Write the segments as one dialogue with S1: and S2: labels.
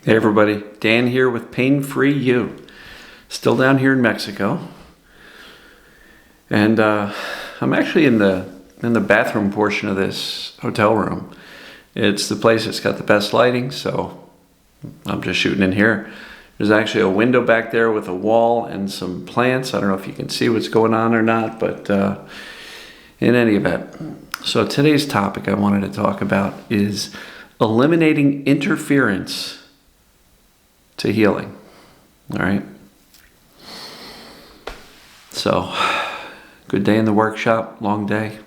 S1: Hey everybody, Dan here with Pain Free You. Still down here in Mexico. And I'm actually in the bathroom portion of this hotel room. It's the place that's got the best lighting, so I'm just shooting in here. There's actually a window back there with a wall and some plants. I don't know if you can see what's going on or not, but in any event. So today's topic I wanted to talk about is eliminating interference to healing. All right. So, good day in the workshop, long day.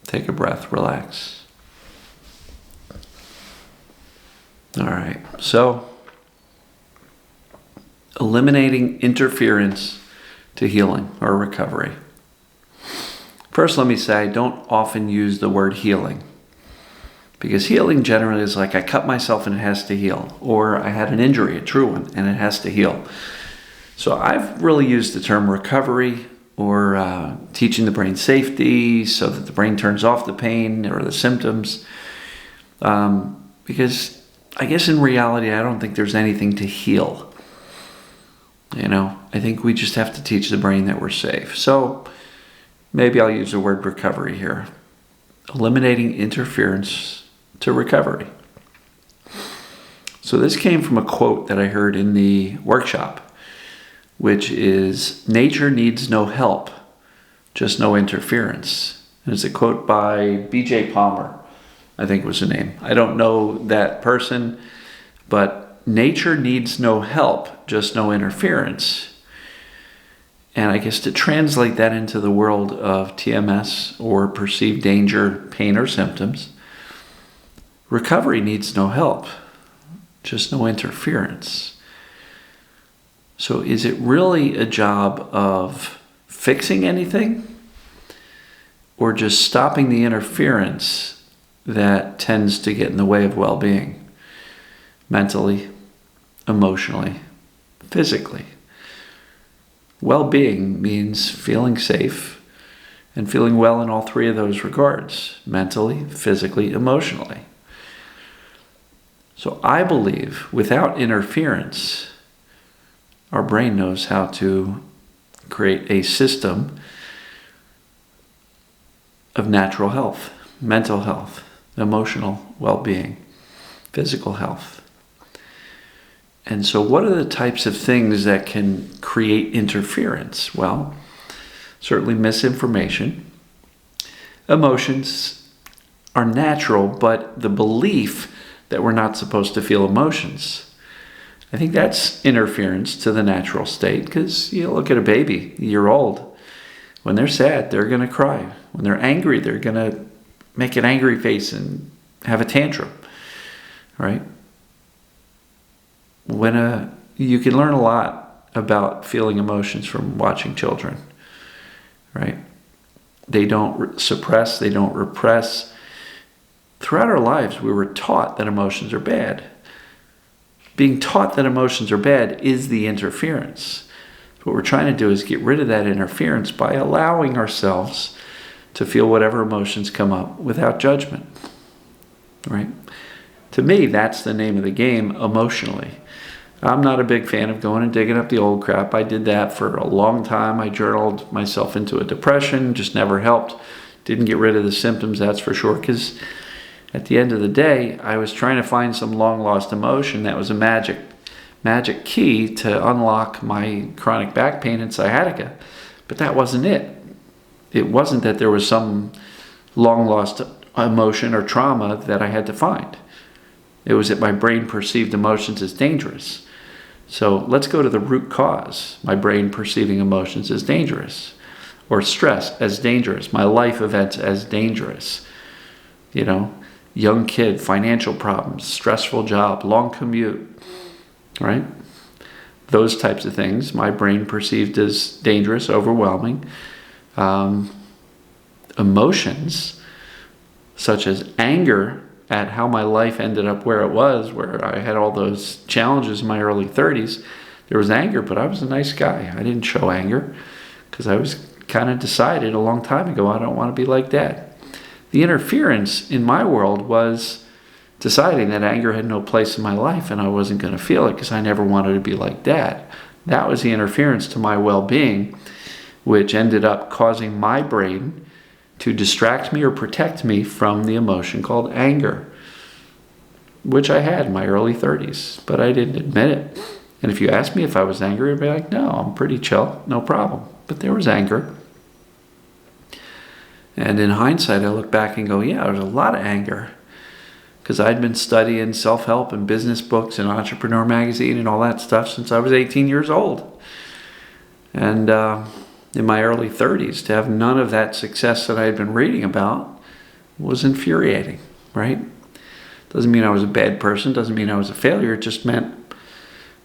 S1: Take a breath, relax. All right. So, eliminating interference to healing or recovery. First, let me say I don't often use the word healing. Because healing generally is like I cut myself and it has to heal. Or I had an injury, a true one, and it has to heal. So I've really used the term recovery or teaching the brain safety so that the brain turns off the pain or the symptoms. Because I guess in reality, I don't think there's anything to heal. I think we just have to teach the brain that we're safe. So maybe I'll use the word recovery here. Eliminating interference to recovery. So this came from a quote that I heard in the workshop, which is, "Nature needs no help, just no interference." And it's a quote by B.J. Palmer, I think was the name. I don't know that person, but nature needs no help, just no interference. And I guess to translate that into the world of TMS or perceived danger, pain, or symptoms, recovery needs no help, just no interference. So is it really a job of fixing anything or just stopping the interference that tends to get in the way of well-being, mentally, emotionally, physically? Well-being means feeling safe and feeling well in all three of those regards, mentally, physically, emotionally. So I believe without interference, our brain knows how to create a system of natural health, mental health, emotional well-being, physical health. And so what are the types of things that can create interference? Well, certainly misinformation. Emotions are natural, but the belief that we're not supposed to feel emotions, I think that's interference to the natural state, because you look at a baby, a year old. When they're sad, they're going to cry. When they're angry, they're going to make an angry face and have a tantrum, right? You can learn a lot about feeling emotions from watching children, right? They don't suppress, they don't repress. Throughout our lives, we were taught that emotions are bad. Being taught that emotions are bad is the interference. What we're trying to do is get rid of that interference by allowing ourselves to feel whatever emotions come up without judgment, right? To me, that's the name of the game emotionally. I'm not a big fan of going and digging up the old crap. I did that for a long time. I journaled myself into a depression, just never helped. Didn't get rid of the symptoms, that's for sure, because at the end of the day, I was trying to find some long-lost emotion that was a magic key to unlock my chronic back pain and sciatica. But that wasn't it. It wasn't that there was some long-lost emotion or trauma that I had to find. It was that my brain perceived emotions as dangerous. So let's go to the root cause. My brain perceiving emotions as dangerous, or stress as dangerous, my life events as dangerous. Young kid, financial problems, stressful job, long commute, right? Those types of things, my brain perceived as dangerous, overwhelming. Emotions, such as anger at how my life ended up where it was, where I had all those challenges in my early 30s. There was anger, but I was a nice guy. I didn't show anger because I was kind of decided a long time ago I don't want to be like Dad. The interference in my world was deciding that anger had no place in my life and I wasn't going to feel it because I never wanted to be like Dad. That was the interference to my well-being, which ended up causing my brain to distract me or protect me from the emotion called anger, which I had in my early 30s, but I didn't admit it. And if you asked me if I was angry, I'd be like, no, I'm pretty chill, no problem. But there was anger. And in hindsight, I look back and go, yeah, there was a lot of anger, because I'd been studying self-help and business books and Entrepreneur Magazine and all that stuff since I was 18 years old. And in my early 30s, to have none of that success that I had been reading about was infuriating, right? Doesn't mean I was a bad person, doesn't mean I was a failure. It just meant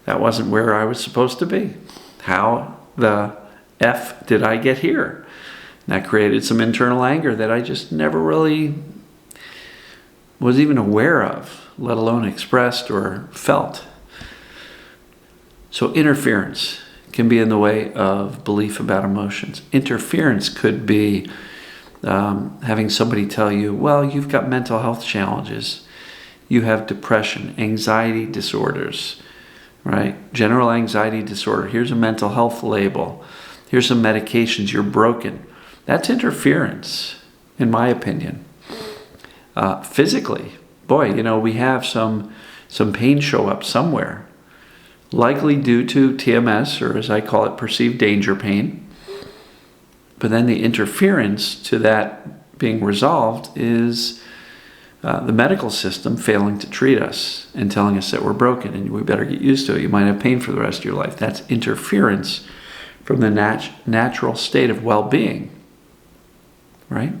S1: that wasn't where I was supposed to be. How the F did I get here? And that created some internal anger that I just never really was even aware of, let alone expressed or felt. So interference can be in the way of belief about emotions. Interference could be having somebody tell you, well, you've got mental health challenges. You have depression, anxiety disorders, right? General anxiety disorder. Here's a mental health label. Here's some medications. You're broken. That's interference, in my opinion. Physically, boy, we have some pain show up somewhere, likely due to TMS, or as I call it, perceived danger pain. But then the interference to that being resolved is the medical system failing to treat us and telling us that we're broken and we better get used to it. You might have pain for the rest of your life. That's interference from the natural state of well-being, right?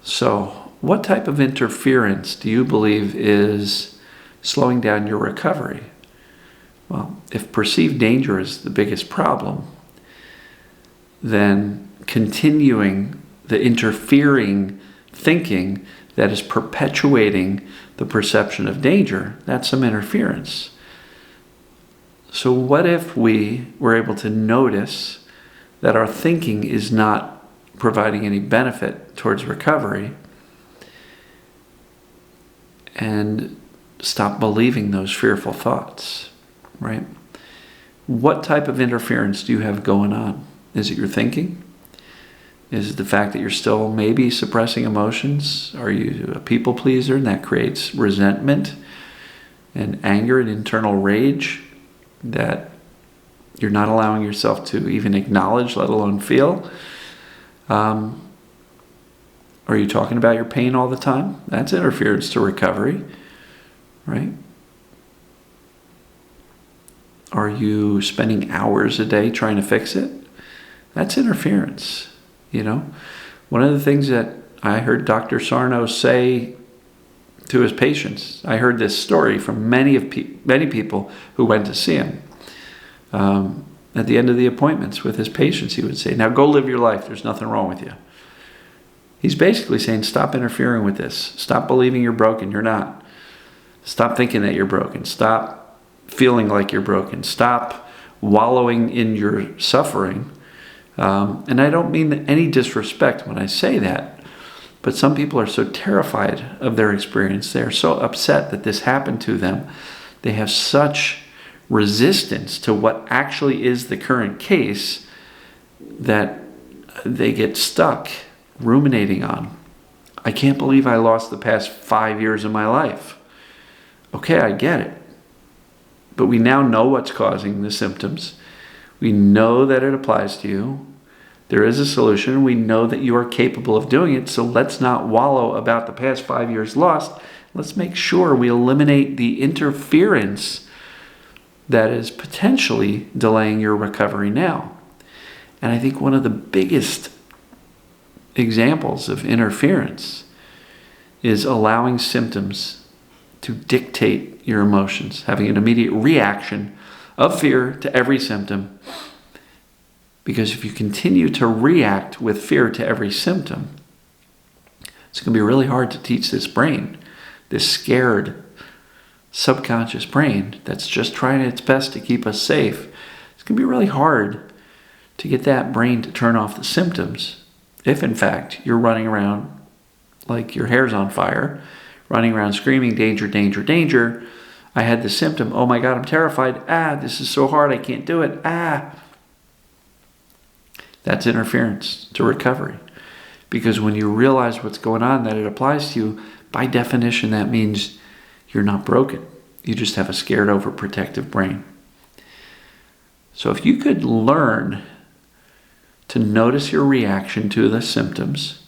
S1: So what type of interference do you believe is slowing down your recovery? Well, if perceived danger is the biggest problem, then continuing the interfering thinking that is perpetuating the perception of danger, that's some interference. So what if we were able to notice that our thinking is not providing any benefit towards recovery and stop believing those fearful thoughts, right? What type of interference do you have going on? Is it your thinking? Is it the fact that you're still maybe suppressing emotions? Are you a people pleaser and that creates resentment and anger and internal rage that you're not allowing yourself to even acknowledge, let alone feel? Are you talking about your pain all the time? That's interference to recovery, right? Are you spending hours a day trying to fix it? That's interference, One of the things that I heard Dr. Sarno say to his patients, I heard this story from many people who went to see him. At the end of the appointments with his patients, he would say, now go live your life. There's nothing wrong with you. He's basically saying, stop interfering with this. Stop believing you're broken. You're not. Stop thinking that you're broken. Stop feeling like you're broken. Stop wallowing in your suffering. And I don't mean any disrespect when I say that, but some people are so terrified of their experience. They're so upset that this happened to them. They have such resistance to what actually is the current case that they get stuck ruminating on. I can't believe I lost the past 5 years of my life. Okay, I get it. But we now know what's causing the symptoms. We know that it applies to you. There is a solution. We know that you are capable of doing it. So let's not wallow about the past 5 years lost. Let's make sure we eliminate the interference that is potentially delaying your recovery now. And I think one of the biggest examples of interference is allowing symptoms to dictate your emotions, having an immediate reaction of fear to every symptom. Because if you continue to react with fear to every symptom, it's going to be really hard to teach this brain, this scared subconscious brain that's just trying its best to keep us safe. It's going to be really hard to get that brain to turn off the symptoms If in fact you're running around like your hair's on fire, running around screaming, danger, danger, danger, I had the symptom, oh my God, I'm terrified, this is so hard, I can't do it, That's interference to recovery. Because when you realize what's going on, that it applies to you, by definition, that means you're not broken. You just have a scared, overprotective brain. So if you could learn to notice your reaction to the symptoms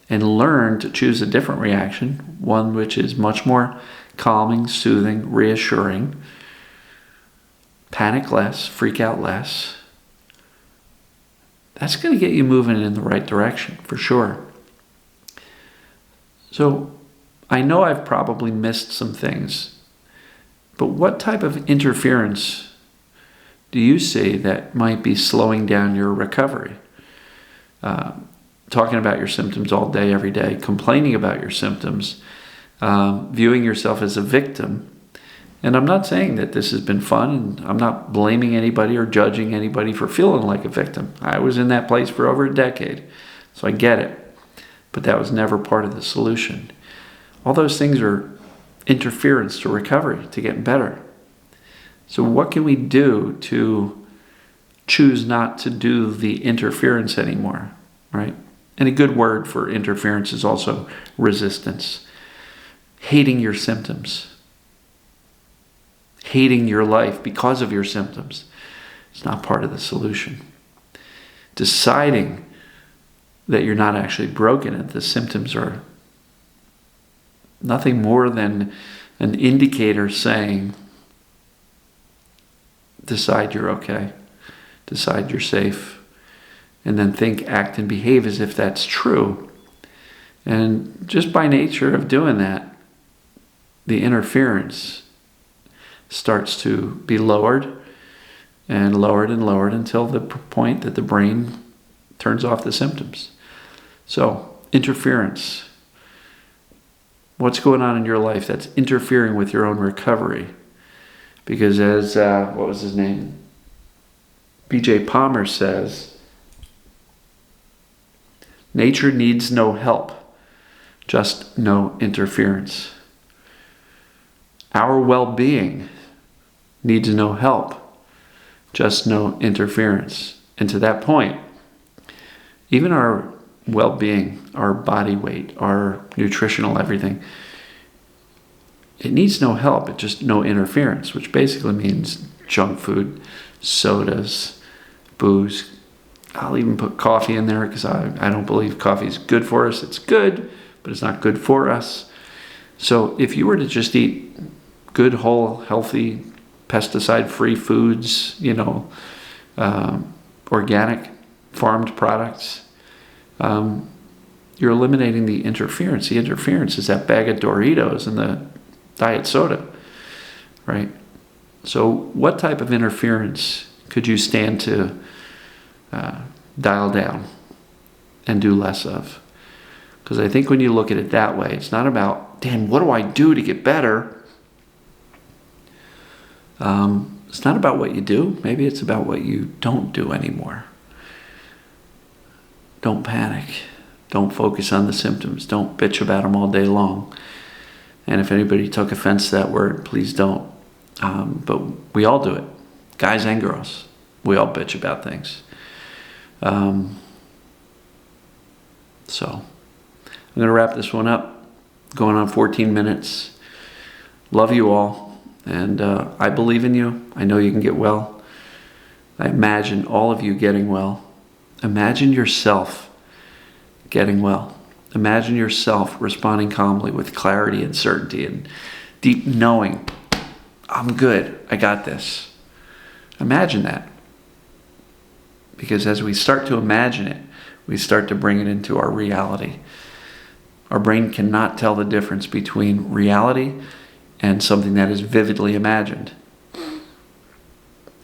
S1: and learn to choose a different reaction, one which is much more calming, soothing, reassuring, panic less, freak out less, that's going to get you moving in the right direction, for sure. So I know I've probably missed some things, but what type of interference do you see that might be slowing down your recovery? Talking about your symptoms all day, every day, complaining about your symptoms, viewing yourself as a victim. And I'm not saying that this has been fun, and I'm not blaming anybody or judging anybody for feeling like a victim. I was in that place for over a decade, so I get it. But that was never part of the solution. All those things are interference to recovery, to getting better. So what can we do to choose not to do the interference anymore, right? And a good word for interference is also resistance. Hating your symptoms. Hating your life because of your symptoms. It's not part of the solution. Deciding that you're not actually broken and the symptoms are nothing more than an indicator saying, decide you're okay, decide you're safe, and then think, act, and behave as if that's true. And just by nature of doing that, the interference starts to be lowered and lowered and lowered until the point that the brain turns off the symptoms. So, interference. What's going on in your life that's interfering with your own recovery? Because as, what was his name? B.J. Palmer says, nature needs no help, just no interference. Our well-being needs no help, just no interference. And to that point, even our well-being, our body weight, our nutritional everything, it needs no help, it just no interference, which basically means junk food, sodas, booze. I'll even put coffee in there because I don't believe coffee is good for us. It's good, but it's not good for us. So if you were to just eat good, whole, healthy, pesticide-free foods, organic, farmed products, you're eliminating the interference. The interference is that bag of Doritos and the diet soda, right? So what type of interference could you stand to dial down and do less of? Because I think when you look at it that way, it's not about, Dan, what do I do to get better? It's not about what you do. Maybe it's about what you don't do anymore. Don't panic. Don't focus on the symptoms. Don't bitch about them all day long. And if anybody took offense to that word, please don't. But we all do it. Guys and girls. We all bitch about things. So I'm going to wrap this one up. Going on 14 minutes. Love you all. And I believe in you. I know you can get well. I imagine all of you getting well. Imagine yourself getting well. Imagine yourself responding calmly with clarity and certainty and deep knowing, I'm good. I got this. Imagine that. Because as we start to imagine it, we start to bring it into our reality. Our brain cannot tell the difference between reality and something that is vividly imagined.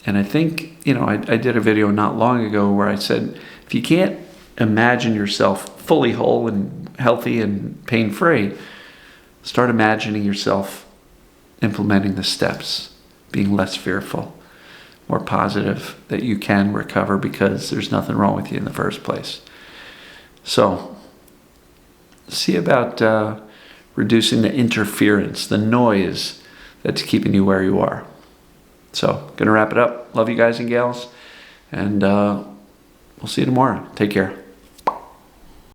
S1: And I think, I did a video not long ago where I said, if you can't imagine yourself fully whole and healthy and pain-free, start imagining yourself implementing the steps, being less fearful, more positive, that you can recover because there's nothing wrong with you in the first place. So, see about reducing the interference, the noise that's keeping you where you are. So, gonna wrap it up. Love you guys and gals, and we'll see you tomorrow. Take care.